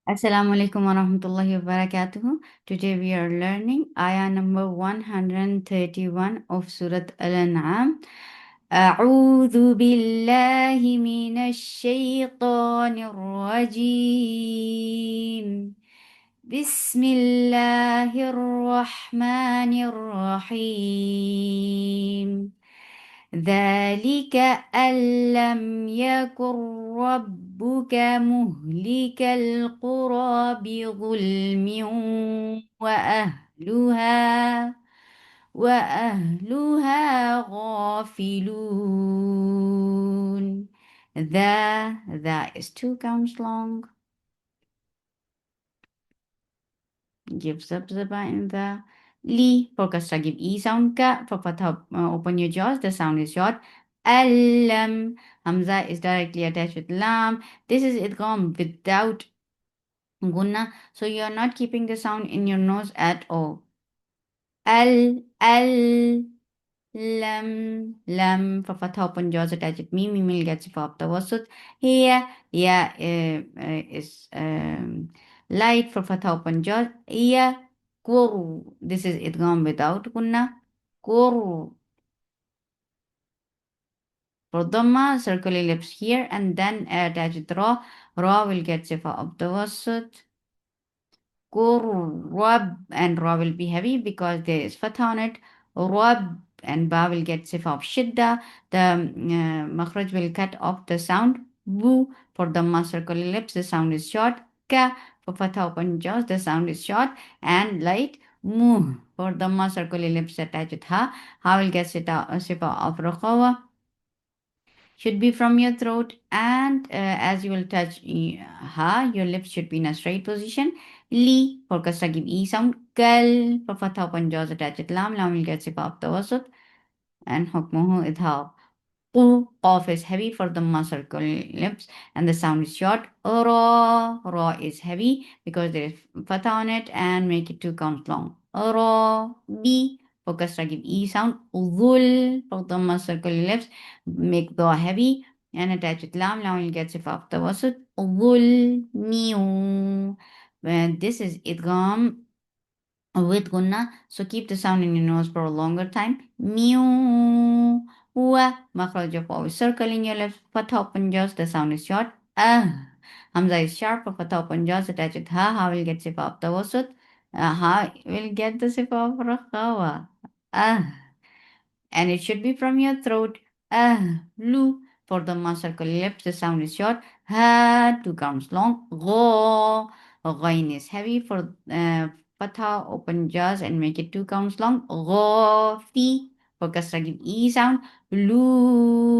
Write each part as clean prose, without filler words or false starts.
Assalamu alaikum wa rahmatullahi wa barakatuh. Today we are learning ayah number 131 of Surat Al-An'am. أعوذ بالله من الشيطان الرجيم بسم الله الرحمن الرحيم ذلك أن لم يكن ربك مهلك القرى بظلم وأهلها وأهلها غافلون. The is 2 counts long. Give zaba in the li for kasra give e sound ka for fatha open your jaws the sound is short. Alam hamza is directly attached with lam. This is idgham without gunna, so you are not keeping the sound in your nose at all. Al lam for fatha open jaws attached with mim will get for tawassut. Here is light for fatha open jaws. Here Kur. This is idgham without gunna. Kur. For dhamma, circle ellipse here and then attach with ra. Ra will get sifa of tawassut. Rab and ra will be heavy because there is fatha on it. Rab and ba will get sifa of shidda. The makhraj will cut off the sound. Bu for dhamma, circle ellipse, the sound is short. Ka for fatha open jaws, the sound is short and light. Mu for dhamma, circle ellipse attached with ha. Ha will get sifa of rakhawa. Should be from your throat, and as you will touch ha, your lips should be in a straight position. Li for kasra give e sound. Kal for fatha open jaws attached with lam. Lam will get sifa of tawassut and hukmuhu idhab. Qaf is heavy for the circle lips and the sound is short. Ra is heavy because there is fatha on it and make it 2 counts long. Ra, B for kasra give e sound. Zul for the circle lips make the heavy and attach with lam. Lam will get sifa of tawassut. Zul, miu. This is idgham with gunna, so keep the sound in your nose for a longer time. Mew. Wa. Makhraj of always circling your lips. Fatha open jaws, the sound is short. Ah. Hamza is sharp. For fatha open jaws, attach with ha. Ha will get sifa of tawassut. Ha will get the sifa of rakhawa. Ah, and it should be from your throat. Lu for the circle lips, the sound is short. Ha 2 counts long. Gho. Ghain is heavy for fatha open jaws and make it 2 counts long. Ghafi for kasra give e sound. Loon.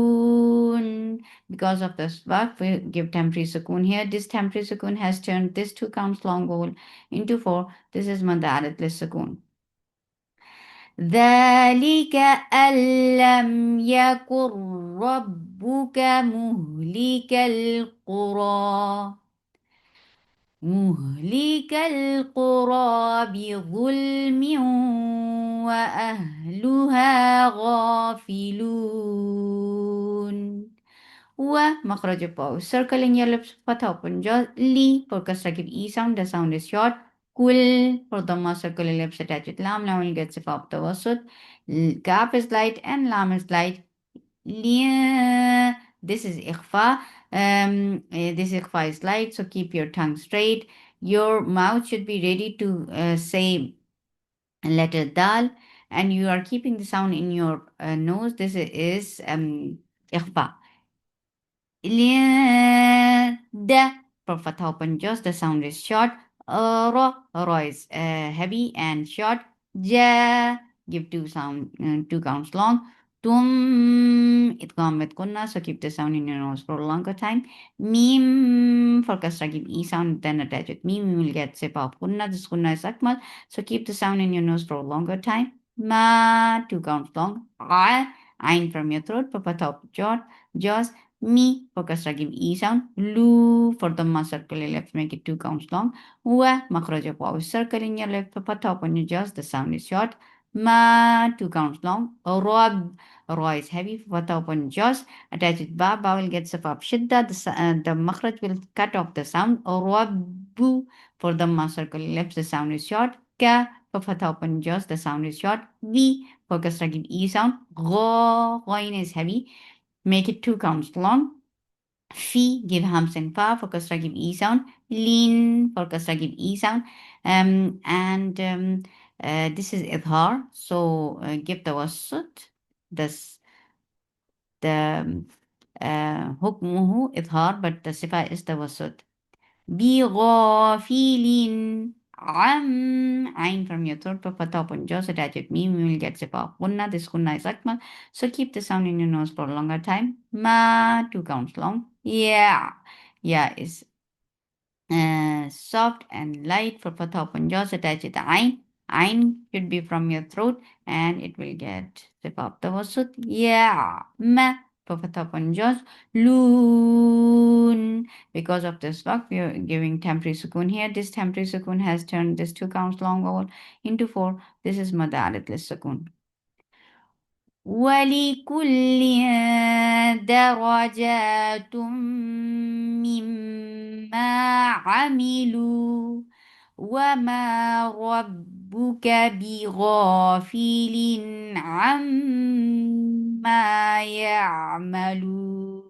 Because of the swak, we give temporary sukoon here. This temporary sukoon has turned this 2 counts long vowel into 4. This is mad adatless sukoon. ذلك أن لم يكن ربك مهلك القرى بظلم وأهلها غافلون. ومخرج الواو circling your lips fatha open jaws. Li for kasra give e sound, the sound is short. Kul for dhamma circle lips attached with lam. Lam will get sifa of tawassut. Kaf is light and lam is light. Liya. This is ikhfa. This ikhfa is light, so keep your tongue straight. Your mouth should be ready to say letter dal, and you are keeping the sound in your nose. This is ikhfa. Da for fatha open jaws, the sound is short. Ra is heavy and short. Ja give 2 counts long. Tum idgham with kunna, so keep the sound in your nose for a longer time. Mim for kasra give e sound, then attach with mim. You will get sifa of kunna. This kunna is akmal, so keep the sound in your nose for a longer time. Ma 2 counts long. Ain from your throat for fatha open jaws. Mi for kasra give e sound. Lu for dhamma circle your lips, make it 2 counts long. Wa makhraj of waw circle in your lip for fatha open your jaws, the sound is short. Ma 2 counts long. Rab. Ra is heavy for fatha open jaws. Attach with ba. Ba will get sifa of shidda. The makhraj will cut off the sound. Rab. Bu for Dhamma circle lips, the sound is short. Ka for Fatha open jaws, the sound is short. Vi for Kasra give E sound. Ghain is heavy. Make it 2 counts long. Fi give hams and fa for Kasra give E sound. Lin for Kasra give E sound. And this is idhar. So give the wasut. This the hukmuhu idhar, but the sifa is the wasut. بغافل عم Ain from your throat for top and jaws attach it meme you will get sifa gunna. This gunna is akmal, so keep the sound in your nose for a longer time. Ma 2 counts long. Yeah is soft and light for fatha open jaws attach it ain. Ain should be from your throat and it will get zip up the wasut. Yeah ma for fatha open jaws. Loon, because of this work we are giving temporary sukun here. This temporary sukun has turned this 2 counts long vowel into 4. This is madalatless sukun. ولكل درجات مما عملوا وما ربك بغافل عما يعملون.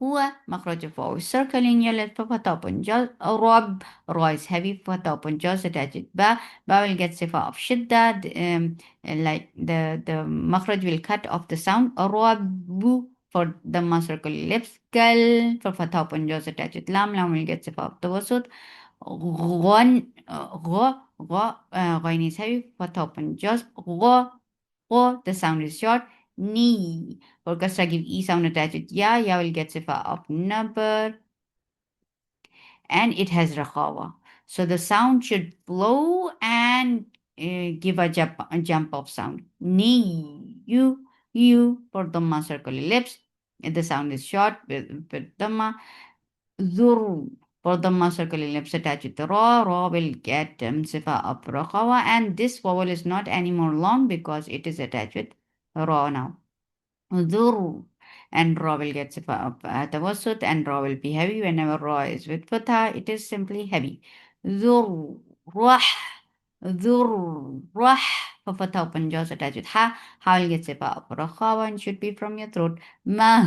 هو مخرج فوق circling your left فتح open jaws. رب را is heavy فتح open jaws attached با will get صفة of شدة like the مخرج will cut off the sound. رب for the circle lips. كل for فتح open jaws attached لام will get صفة of توسط. غن غ غين is heavy فتح open jaws. غ the sound is short. Ni for Kasra give E sound attached. Ya will get sifa of number and it has rakhawa. So the sound should flow and give a jump of sound. Ni, you for Dhamma circle lips. The sound is short with Dhamma. Zur for Dhamma circle lips attached to Ra will get sifa of rakhawa, and this vowel is not anymore long because it is attached with Ra now. Zur and Ra will get tawassut and Ra will be heavy. Whenever Ra is with fatha, it is simply heavy. Zur Rah Zur Rah for fatha open jaws attached with ha will get sifa rakhawa and should be from your throat. Ma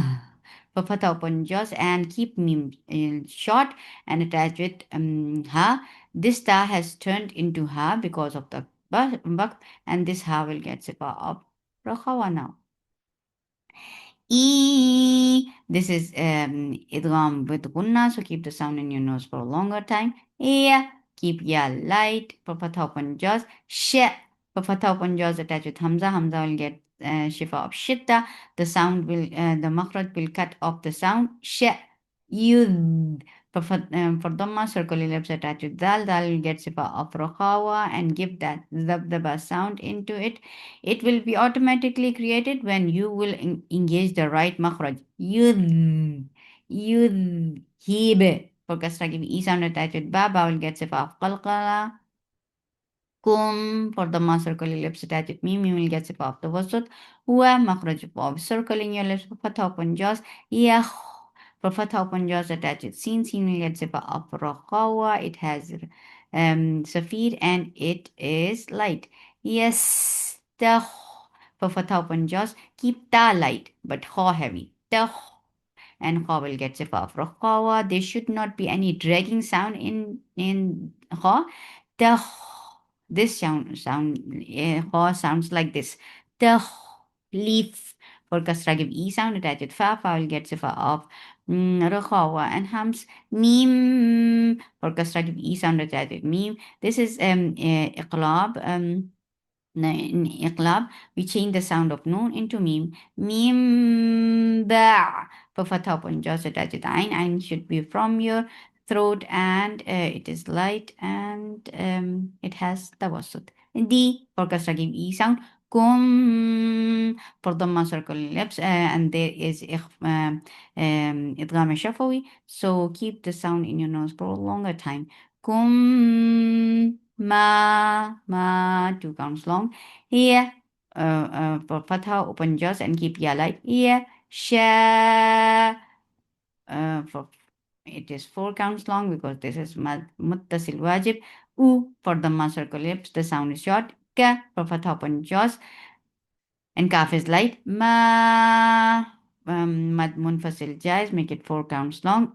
for fatha open jaws and keep mim short and attached with ha. This ta has turned into ha because of the bak, and this ha will get sifa of rakhawa now. E. This is idgham with gunna, so keep the sound in your nose for a longer time. Yeah, keep ya light. For fatha open jaws. Sh. For fatha open jaws attached with hamza. Hamza will get shifa of shitta. The sound will, the makhraj will cut off the sound. Sh. Yud. For dhamma, circle lips attached with dal. Dal will get sifa of rakhawa and give that zabdaba sound into it. It will be automatically created when you will engage the right makhraj. Yud, hibe. For kasra give e sound attached with ba, ba will get sifa of qalqala. Kum for the circling lips attached with mim, you will get sifa of the wasut. Wa makhraj of circling your lips for fatha open jaws. Yakh for fatha open jaws attached with sin, sin will get sifa of rakhawa. It has safir and it is light. Yes, the for fatha open jaws. Keep ta light but kha heavy. The and kha will get sifa of rakhawa. There should not be any dragging sound in kha. The this sound sounds like this. The leaf for kasra give e sound attached fa will get sifa of rakhawa and hams. Mim for kasra give e sound attached mim. This is iqlab. In iqlab, we change the sound of noon into mim. Mim ba for fatha upon jaws attached ain. Ain should be from your throat and it is light and it has tawassut. D for kasra give e sound. Kum for dhamma circle lips and there is idgham shafawi. So keep the sound in your nose for a longer time. Kum ma 2 counts long. Here for fatha open jaws and keep ya light. Here sha for it is 4 counts long because this is muttasil wajib. U for the circle lips, the sound is short. Ka for fatha upon jaws, and kaf is light. Ma mad munfasil jais, make it 4 counts long.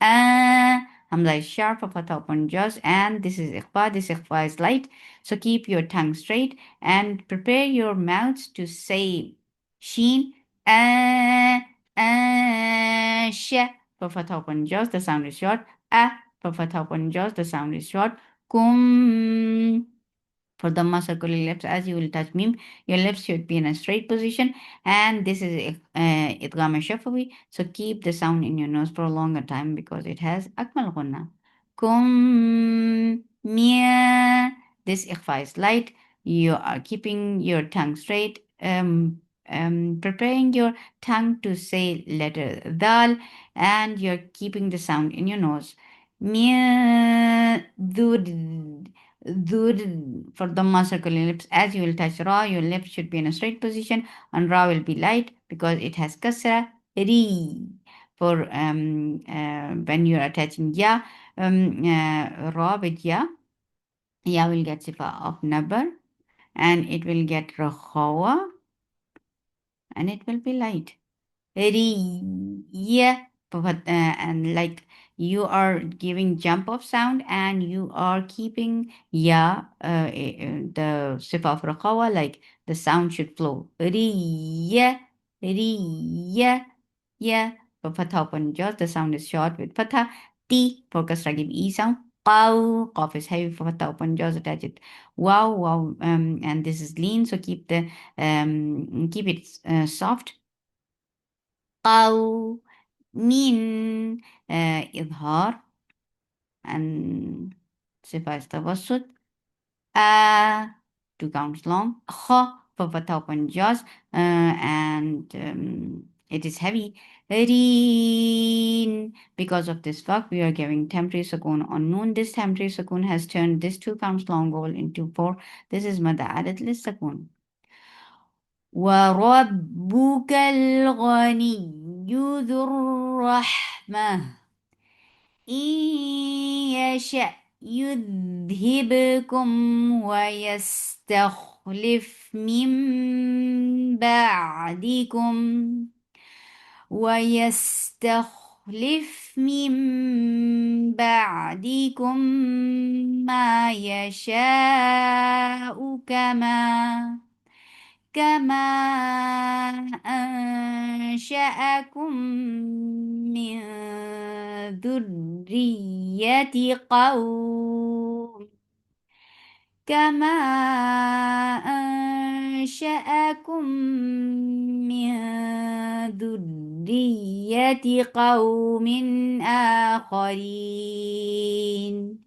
Hamza is sharp for fatha upon jaws, and this is ikhfa. This ikhfa is light, so keep your tongue straight and prepare your mouths to say sheen. Sh for fatha upon jaws, the sound is short. A for fatha upon jaws, the sound is short. Kum for the circular lips, as you will touch mim, your lips should be in a straight position, and this is idgham shafawi. So keep the sound in your nose for a longer time because it has akmal ghunna. Kum mia. This ikhfa is light. You are keeping your tongue straight. Preparing your tongue to say letter dal, and you're keeping the sound in your nose. Mia dud. Dud for Dhamma circular lips. As you will touch Ra, your lips should be in a straight position, and Ra will be light because it has kasra. Ri for when you are attaching Ya, Ra with Ya, Ya will get sifa of Nabar, and it will get Rakhawa, and it will be light. Yeah, but and like you are giving jump of sound and you are keeping the sifa of raqawa, like the sound should flow. Yeah, yeah, yeah. For fatha upon jaws, the sound is short with fatha. T for kasra give e sound. Qaw, qaf is heavy for fatha upon jaws, attach it. Wow, wow, and this is lean, so keep it soft. أو من إظهار and صفة التوسط. 2 counts long. خ for fatha upon jaws, and it is heavy. Reen. Because of this fact, we are giving temporary sukoon on noon. This temporary sukoon has turned this 2 counts long vowel into 4. This is mad added lis sukoon. وربك الغني ذو الرحمة إن يشأ يذهبكم ويستخلف من بعدكم ما يشاء كما أنشأكم من ذرية قوم كما أنشأكم من ذرية قوم آخرين.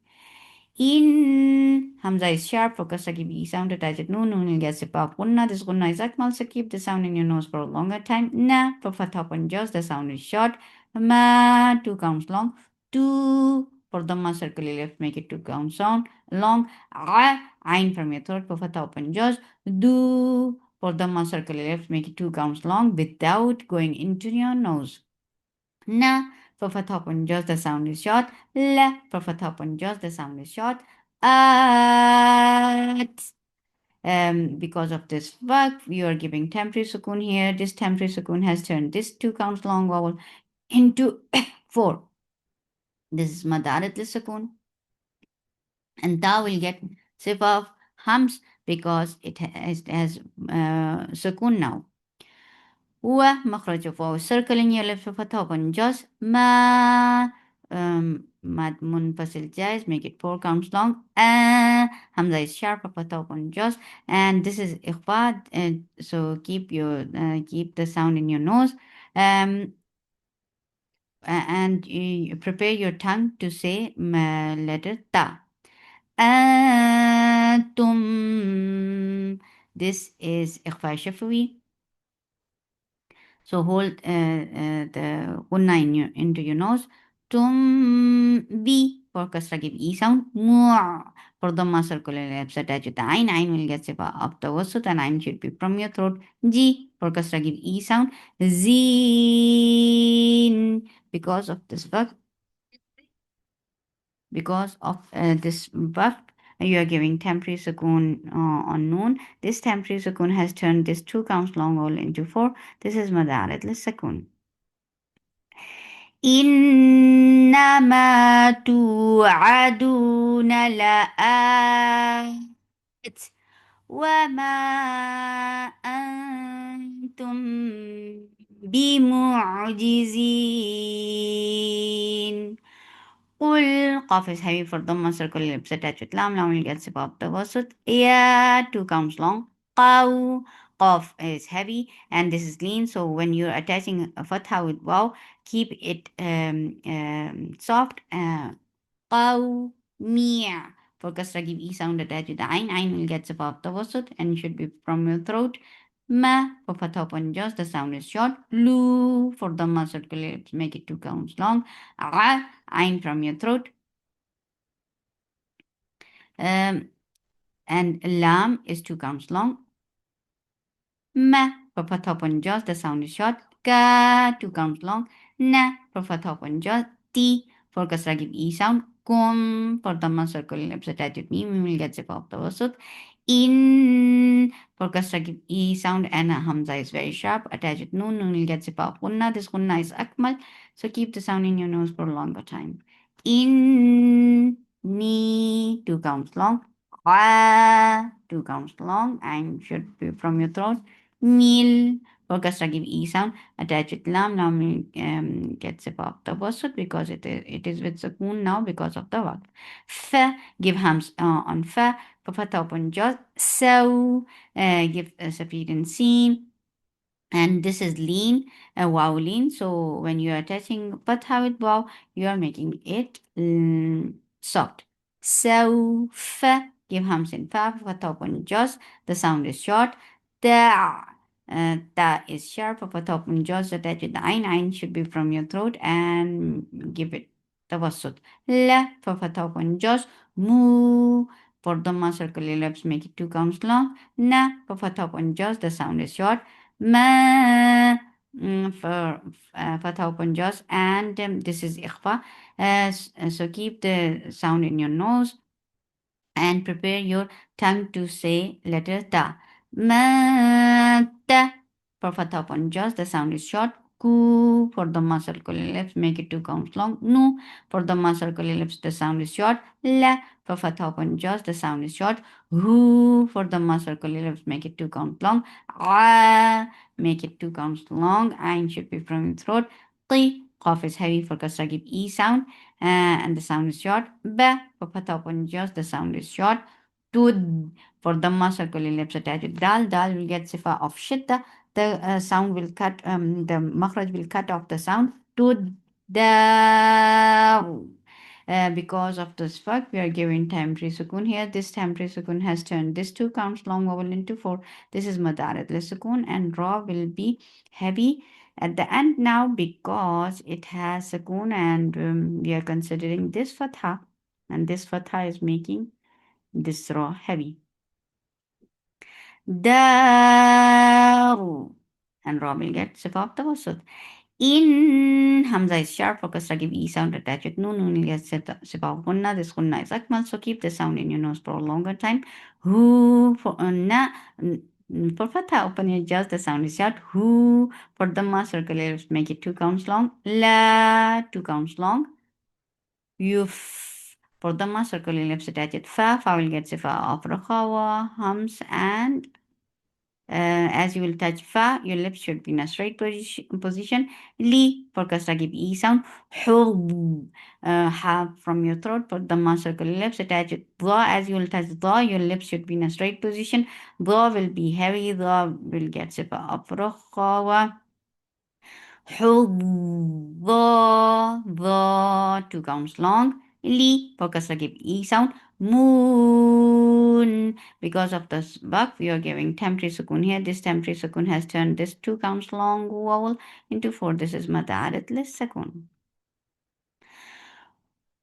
In Hamza is sharp, focus to give E sound attach it. Noon will get sipah gunna. This gunna is akmal, so keep the sound in your nose for a longer time. Na for fatha upon jaws, the sound is short. Ma 2 counts long. Tu for dhamma circle left, make it 2 counts long. Ain from your throat for fatha upon jaws. Du for dhamma circle left, make it 2 counts long without going into your nose. Na for fatha upon jaws, the sound is short. La for fatha upon jaws, the sound is short. At. Because of this verb, you are giving temporary sukoon here. This temporary sukoon has turned this 2 counts long vowel into 4. This is madarat sukoon. And ta will get sifa of hams because it has sukoon now. ومخرج فوق circling your lips with fatha upon jaws. Mad munfasil jais, make it 4 counts long. Hamza is sharp for fatha upon jaws, and this is ikhfa, so keep the sound in your nose. And you prepare your tongue to say letter ta. Antum. This is ikhfa shafawi. So hold the gunna into your nose. Bi for kasra give e sound. For dhamma circular lips attach with the ain. Ain will get sifa of the wasut, and ain should be from your throat. Ji for kasra give e sound. Zeen because of this verb, you are giving temporary sukoon on noon. This temporary sukoon has turned this two counts long vowel into four. This is madarat sukoon. إنما توعدون لآت وما أنتم بمعجزين. قل قاف is heavy for Dhamma circle ellipse attached with lam. Lam will get sip of the wasut. Ya two counts long. Qaw qaf is heavy and this is lean. So when you're attaching a fatha with waw, keep it soft. Qaw mi'a. For kasra give e sound attached with the ain. Ain will get sip of the wasut and should be from your throat. Ma for fatha upon just the sound is short. Lu for Dhamma circle ellipse make it two counts long. A ain from your throat. And lam is two counts long. Ma for fatha upon jaws, the sound is short. Ka two counts long. Na for fatha upon jaws. Ti for kasra give e sound. Kum for dhamma circle ellipse attached with me. We will get zip of the wasut. In for kasra give e sound and hamza is very sharp. Attached with noon. Noon will get zip of gunna. This gunna is akmal. So keep the sound in your nose for a longer time. In ni two counts long. Two counts long and should be from your throat. Mil for kasra give e sound attached with lam. Lam gets above the wasut because it is with sukoon now because of the waqf. Fa give hams on fa for fatha upon jaws. So give safid and sin. And this is lean, wow lean. So when you are attaching fatha with wow, you are making it soft. So fa give hams in fa fatha upon jaws. The sound is short. Ta ta is sharp. Fatha upon jaws attached with the ain. Ain should be from your throat and give it tawassut. La for fatha upon jaws. Mu for dhamma circle ellipse make it two counts long. Na for fatha upon jaws. The sound is short. Ma for fatha upon jaws and this is ikhfa. So keep the sound in your nose and prepare your tongue to say letter ta. Ma ta for fatha upon jaws. The sound is short. Ku for the circle ellipse make it two counts long. Nu for the circle ellipse the sound is short. La for fatha upon jaws the sound is short. Hu for the circle ellipse make it two counts long. A make it two counts long. Ain should be from your throat. Qi qaf is heavy for kasra give e sound and the sound is short. Ba for fatha upon jaws the sound is short. Tud for dhamma circle ellipse attached with dal. Dal will get sifa of shidda. The sound will cut, the makhraj will cut off the sound. Tud da. Because of this fact, we are giving temporary sukoon here. This temporary sukoon has turned this two counts long vowel into four. This is madarat sukoon and ra will be heavy at the end now because it has sukoon and we are considering this fatha and this fatha is making this ra heavy. Daru and ra will get sifa of the wasut. In Hamza is sharp, focus give E sound attached with Nun. Nun will get sifa of gunna. This gunna is akmal, so keep the sound in your nose for a longer time. Hu for na. For fatha, open your jaws, the sound is short. Hu for dhamma, circle ellipse, make it two counts long. La, two counts long. Yuf for dhamma, circle ellipse, attach it. Fa will get sifa of rakhawa, hums, and as you will touch fa, your lips should be in a straight position. Li for kasra give e sound. Hub have from your throat for dhamma circle lips attach it. Dha as you will touch dha, your lips should be in a straight position. Dha will be heavy. Dha will get sifa of rakhawa. The two counts long. Li for kasra give e sound. Moon. Because of this bug, we are giving temporary sukoon here. This temporary sukoon has turned this two counts long vowel into four. This is madarat sukoon.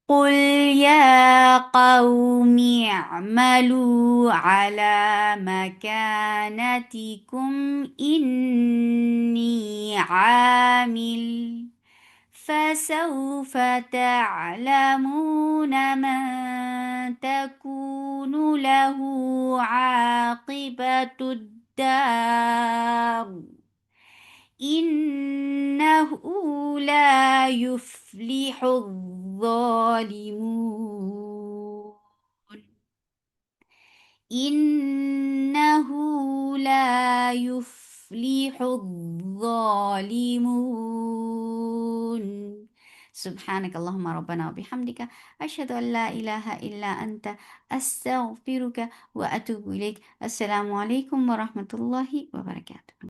قل يا قوم اعملوا على مكانتكم إني عامل فسوف تعلمون من تكون له عاقبة الدار إنه لا يفلح الظالمون إنه لا يفلح الظالمون سبحانك اللهم ربنا وبحمدك أشهد أن لا إله إلا أنت أستغفرك وأتوب إليك السلام عليكم ورحمة الله وبركاته